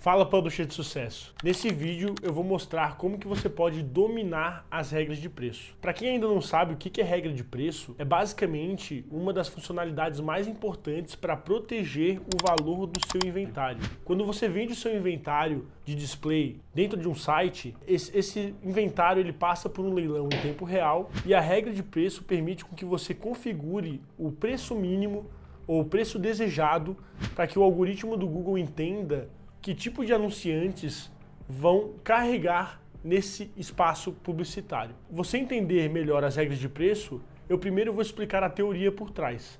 Fala, publisher de sucesso! Nesse vídeo eu vou mostrar como que você pode dominar as regras de preço. Para quem ainda não sabe o que é regra de preço, é basicamente uma das funcionalidades mais importantes para proteger o valor do seu inventário. Quando você vende o seu inventário de display dentro de um site, esse inventário ele passa por um leilão em tempo real e a regra de preço permite com que você configure o preço mínimo ou o preço desejado para que o algoritmo do Google entenda que tipo de anunciantes vão carregar nesse espaço publicitário. Você entender melhor as regras de preço, eu primeiro vou explicar a teoria por trás.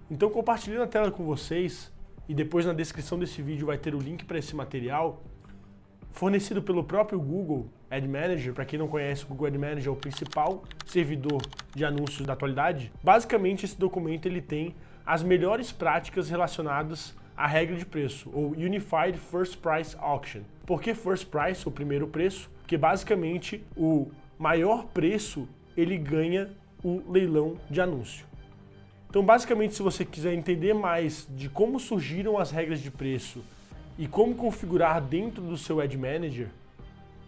Então compartilhando a tela com vocês, e depois na descrição desse vídeo vai ter o link para esse material, fornecido pelo próprio Google Ad Manager. Para quem não conhece, o Google Ad Manager é o principal servidor de anúncios da atualidade. Basicamente esse documento ele tem as melhores práticas relacionadas à regra de preço, ou Unified First Price Auction. Por que First Price, o primeiro preço? Porque basicamente o maior preço ele ganha o leilão de anúncio. Então basicamente, se você quiser entender mais de como surgiram as regras de preço e como configurar dentro do seu Ad Manager,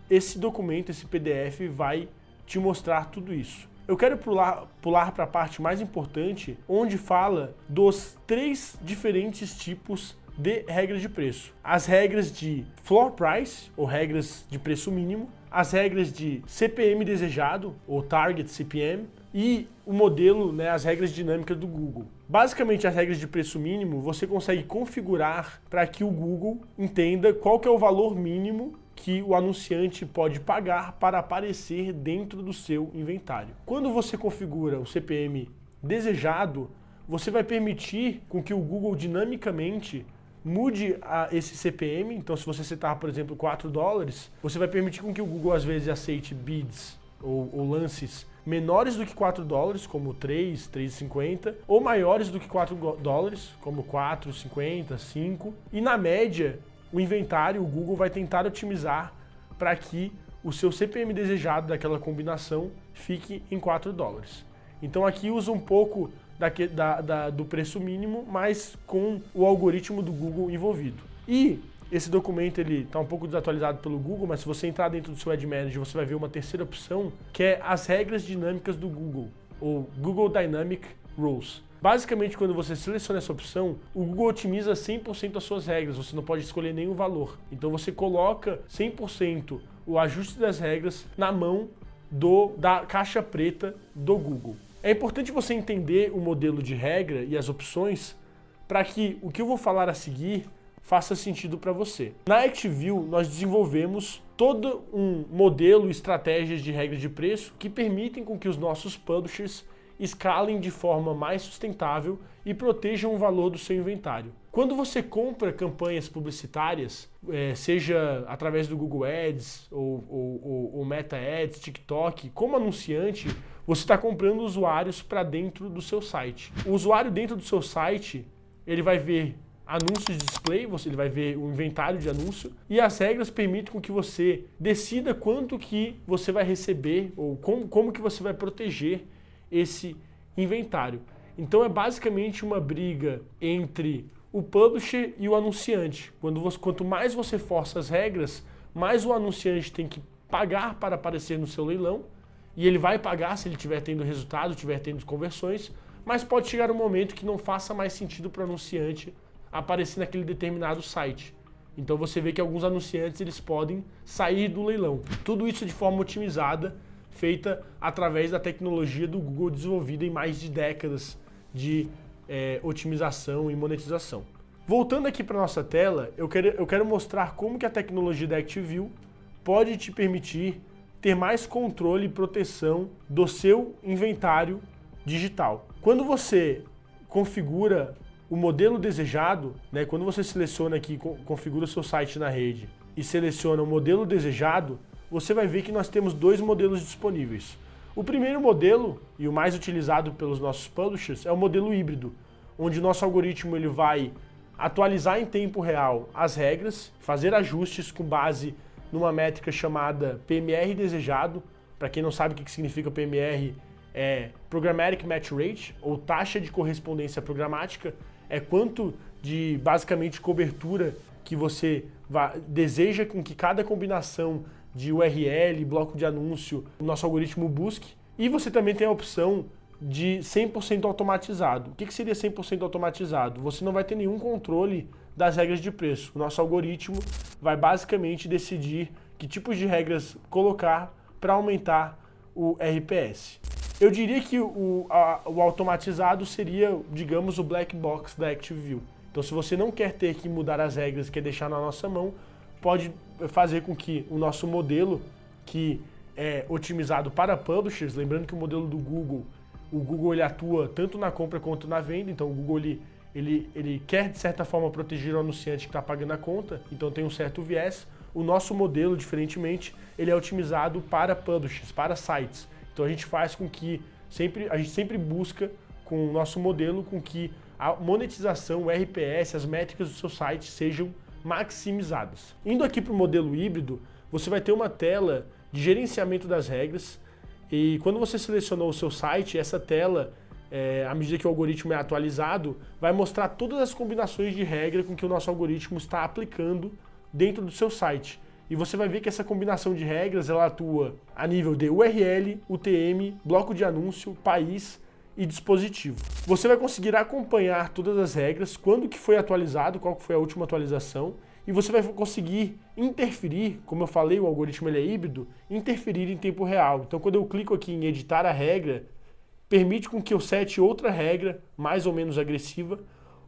esse documento, esse PDF vai te mostrar tudo isso. Eu quero pular para a parte mais importante, onde fala dos 3 diferentes tipos de regras de preço. As regras de floor price, ou regras de preço mínimo, as regras de CPM desejado, ou target CPM, e o modelo, as regras dinâmicas do Google. Basicamente, as regras de preço mínimo você consegue configurar para que o Google entenda qual que é o valor mínimo que o anunciante pode pagar para aparecer dentro do seu inventário. Quando você configura o CPM desejado, você vai permitir com que o Google dinamicamente mude esse CPM. Então, se você setar, por exemplo, $4, você vai permitir com que o Google às vezes aceite bids ou lances menores do que $4, como 3, 3,50, ou maiores do que $4, como 4,50, 5, e na média o inventário, o Google vai tentar otimizar para que o seu CPM desejado daquela combinação fique em $4. Então aqui usa um pouco do preço mínimo, mas com o algoritmo do Google envolvido. E esse documento ele está um pouco desatualizado pelo Google, mas se você entrar dentro do seu Ad Manager, você vai ver uma terceira opção, que é as regras dinâmicas do Google, ou Google Dynamic Rules. Basicamente, quando você seleciona essa opção, o Google otimiza 100% as suas regras, você não pode escolher nenhum valor. Então você coloca 100% o ajuste das regras na mão da caixa preta do Google. É importante você entender o modelo de regra e as opções para que o que eu vou falar a seguir faça sentido para você. Na ActiveView, nós desenvolvemos todo um modelo e estratégias de regras de preço que permitem com que os nossos publishers escalem de forma mais sustentável e protejam o valor do seu inventário. Quando você compra campanhas publicitárias, seja através do Google Ads ou Meta Ads, TikTok, como anunciante, você está comprando usuários para dentro do seu site. O usuário dentro do seu site, ele vai ver anúncios de display, ele vai ver o inventário de anúncio, e as regras permitem com que você decida quanto que você vai receber ou como que você vai proteger esse inventário. Então é basicamente uma briga entre o publisher e o anunciante. Quanto mais você força as regras, mais o anunciante tem que pagar para aparecer no seu leilão, e ele vai pagar se ele estiver tendo resultado, estiver tendo conversões, mas pode chegar um momento que não faça mais sentido para o anunciante aparecer naquele determinado site. Então você vê que alguns anunciantes eles podem sair do leilão. Tudo isso de forma otimizada, feita através da tecnologia do Google desenvolvida em mais de décadas de otimização e monetização. Voltando aqui para nossa tela, eu quero mostrar como que a tecnologia da ActiveView pode te permitir ter mais controle e proteção do seu inventário digital. Quando você configura o modelo desejado, quando você seleciona aqui, configura o seu site na rede e seleciona o modelo desejado, você vai ver que nós temos 2 modelos disponíveis. O primeiro modelo, e o mais utilizado pelos nossos publishers, é o modelo híbrido, onde o nosso algoritmo ele vai atualizar em tempo real as regras, fazer ajustes com base numa métrica chamada PMR desejado. Para quem não sabe o que significa PMR, é Programmatic Match Rate, ou taxa de correspondência programática, é quanto de basicamente cobertura que você deseja com que cada combinação de URL, bloco de anúncio, o nosso algoritmo busque. E você também tem a opção de 100% automatizado. O que seria 100% automatizado? Você não vai ter nenhum controle das regras de preço. O nosso algoritmo vai basicamente decidir que tipos de regras colocar para aumentar o RPS. Eu diria que o automatizado seria, digamos, o black box da ActiveView. Então, se você não quer ter que mudar as regras, quer deixar na nossa mão, pode fazer com que o nosso modelo, que é otimizado para publishers, lembrando que o modelo do Google, o Google ele atua tanto na compra quanto na venda, então o Google ele quer, de certa forma, proteger o anunciante que está pagando a conta, então tem um certo viés. O nosso modelo, diferentemente, ele é otimizado para publishers, para sites. Então a gente faz com que a gente sempre busca com o nosso modelo com que a monetização, o RPS, as métricas do seu site sejam maximizadas. Indo aqui para o modelo híbrido, você vai ter uma tela de gerenciamento das regras e quando você selecionou o seu site, essa tela, à medida que o algoritmo é atualizado, vai mostrar todas as combinações de regra com que o nosso algoritmo está aplicando dentro do seu site. E você vai ver que essa combinação de regras ela atua a nível de URL, UTM, bloco de anúncio, país e dispositivo. Você vai conseguir acompanhar todas as regras, quando que foi atualizado, qual que foi a última atualização, e você vai conseguir interferir, como eu falei, o algoritmo ele é híbrido, interferir em tempo real. Então quando eu clico aqui em editar a regra, permite com que eu sete outra regra mais ou menos agressiva,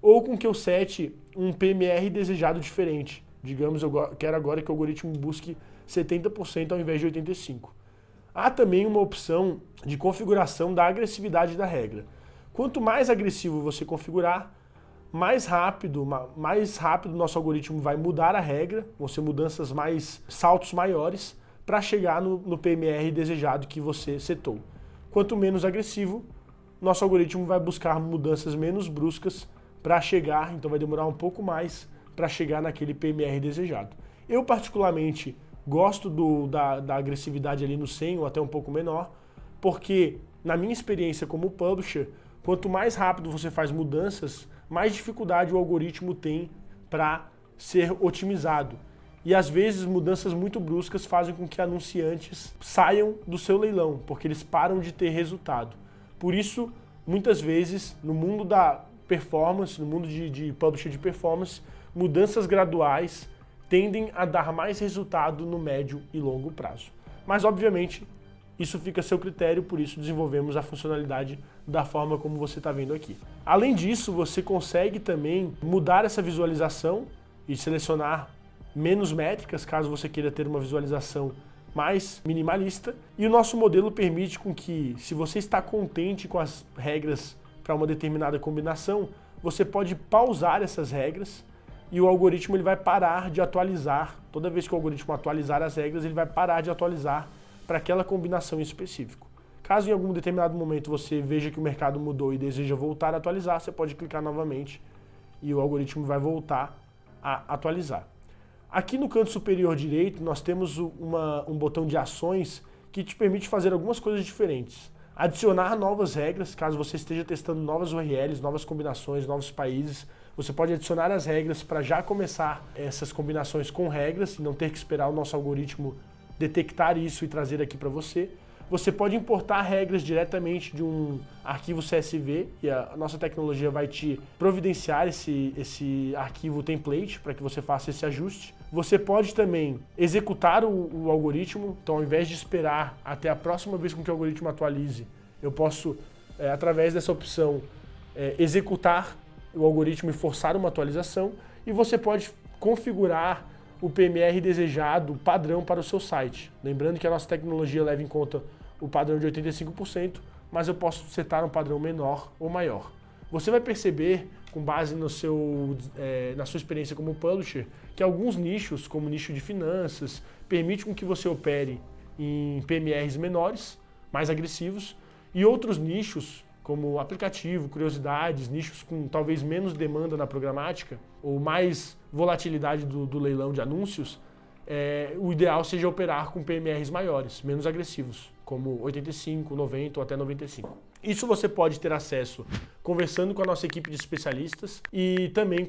ou com que eu sete um PMR desejado diferente. Digamos, eu quero agora que o algoritmo busque 70% ao invés de 85%. Há também uma opção de configuração da agressividade da regra. Quanto mais agressivo você configurar, mais rápido o nosso algoritmo vai mudar a regra, vão ser mudanças saltos maiores, para chegar no PMR desejado que você setou. Quanto menos agressivo, nosso algoritmo vai buscar mudanças menos bruscas para chegar, então vai demorar um pouco mais para chegar naquele PMR desejado. Eu particularmente gosto da agressividade ali no 100 ou até um pouco menor, porque na minha experiência como publisher, quanto mais rápido você faz mudanças, mais dificuldade o algoritmo tem para ser otimizado. E às vezes mudanças muito bruscas fazem com que anunciantes saiam do seu leilão, porque eles param de ter resultado. Por isso, muitas vezes, no mundo da performance, no mundo de publisher de performance, mudanças graduais tendem a dar mais resultado no médio e longo prazo. Mas, obviamente, isso fica a seu critério, por isso desenvolvemos a funcionalidade da forma como você está vendo aqui. Além disso, você consegue também mudar essa visualização e selecionar menos métricas, caso você queira ter uma visualização mais minimalista. E o nosso modelo permite com que, se você está contente com as regras para uma determinada combinação, você pode pausar essas regras e o algoritmo ele vai parar de atualizar. Toda vez que o algoritmo atualizar as regras, ele vai parar de atualizar para aquela combinação em específico. Caso em algum determinado momento você veja que o mercado mudou e deseja voltar a atualizar, você pode clicar novamente e o algoritmo vai voltar a atualizar. Aqui no canto superior direito, nós temos um botão de ações que te permite fazer algumas coisas diferentes. Adicionar novas regras, caso você esteja testando novas URLs, novas combinações, novos países, você pode adicionar as regras para já começar essas combinações com regras e não ter que esperar o nosso algoritmo detectar isso e trazer aqui para você. Você pode importar regras diretamente de um arquivo CSV e a nossa tecnologia vai te providenciar esse arquivo template para que você faça esse ajuste. Você pode também executar o algoritmo, então ao invés de esperar até a próxima vez que o algoritmo atualize, eu posso, através dessa opção, executar o algoritmo e forçar uma atualização, e você pode configurar o PMR desejado padrão para o seu site. Lembrando que a nossa tecnologia leva em conta o padrão de 85%, mas eu posso setar um padrão menor ou maior. Você vai perceber, com base na sua experiência como publisher, que alguns nichos, como o nicho de finanças, permitem com que você opere em PMRs menores, mais agressivos, e outros nichos, como aplicativo, curiosidades, nichos com talvez menos demanda na programática, ou mais volatilidade do leilão de anúncios, o ideal seja operar com PMRs maiores, menos agressivos, como 85, 90 ou até 95. Isso você pode ter acesso conversando com a nossa equipe de especialistas e também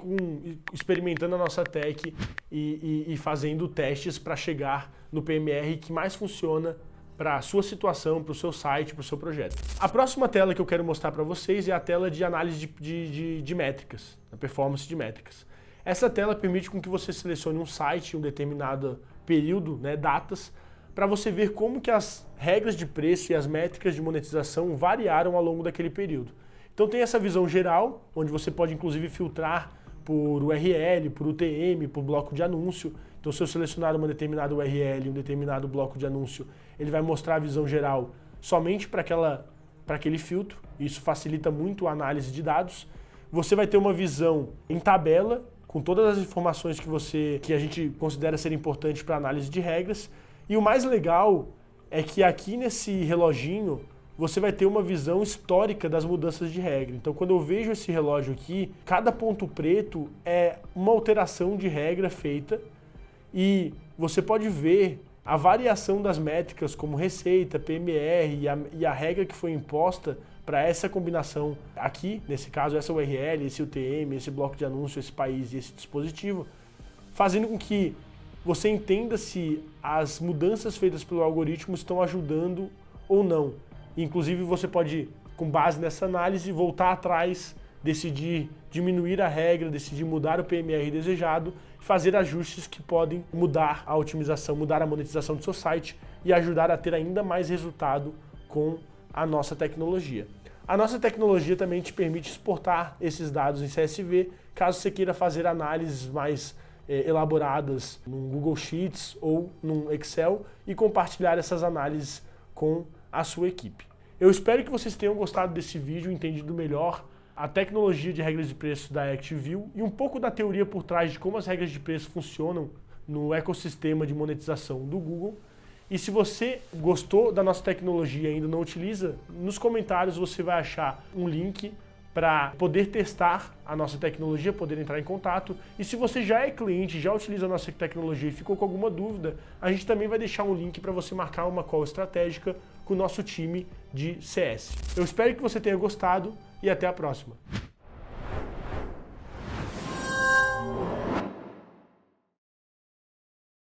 experimentando a nossa tech e fazendo testes para chegar no PMR que mais funciona para a sua situação, para o seu site, para o seu projeto. A próxima tela que eu quero mostrar para vocês é a tela de análise de métricas, a performance de métricas. Essa tela permite com que você selecione um site em um determinado período, datas, para você ver como que as regras de preço e as métricas de monetização variaram ao longo daquele período. Então tem essa visão geral, onde você pode inclusive filtrar por URL, por UTM, por bloco de anúncio. Então se eu selecionar uma determinada URL, um determinado bloco de anúncio, ele vai mostrar a visão geral somente para aquele filtro. Isso facilita muito a análise de dados. Você vai ter uma visão em tabela, com todas as informações que a gente considera ser importantes para análise de regras. E o mais legal é que aqui nesse reloginho você vai ter uma visão histórica das mudanças de regra. Então quando eu vejo esse relógio aqui, cada ponto preto é uma alteração de regra feita e você pode ver a variação das métricas como receita, PMR e a regra que foi imposta para essa combinação aqui, nesse caso essa URL, esse UTM, esse bloco de anúncio, esse país e esse dispositivo, fazendo com que você entenda se as mudanças feitas pelo algoritmo estão ajudando ou não. Inclusive você pode, com base nessa análise, voltar atrás, decidir diminuir a regra, decidir mudar o PMR desejado, fazer ajustes que podem mudar a otimização, mudar a monetização do seu site e ajudar a ter ainda mais resultado com a nossa tecnologia. A nossa tecnologia também te permite exportar esses dados em CSV, caso você queira fazer análises mais elaboradas num Google Sheets ou num Excel e compartilhar essas análises com a sua equipe. Eu espero que vocês tenham gostado desse vídeo, entendido melhor a tecnologia de regras de preço da ActiveView e um pouco da teoria por trás de como as regras de preço funcionam no ecossistema de monetização do Google. E se você gostou da nossa tecnologia e ainda não utiliza, nos comentários você vai achar um link para poder testar a nossa tecnologia, poder entrar em contato. E se você já é cliente, já utiliza a nossa tecnologia e ficou com alguma dúvida, a gente também vai deixar um link para você marcar uma call estratégica com o nosso time de CS. Eu espero que você tenha gostado e até a próxima.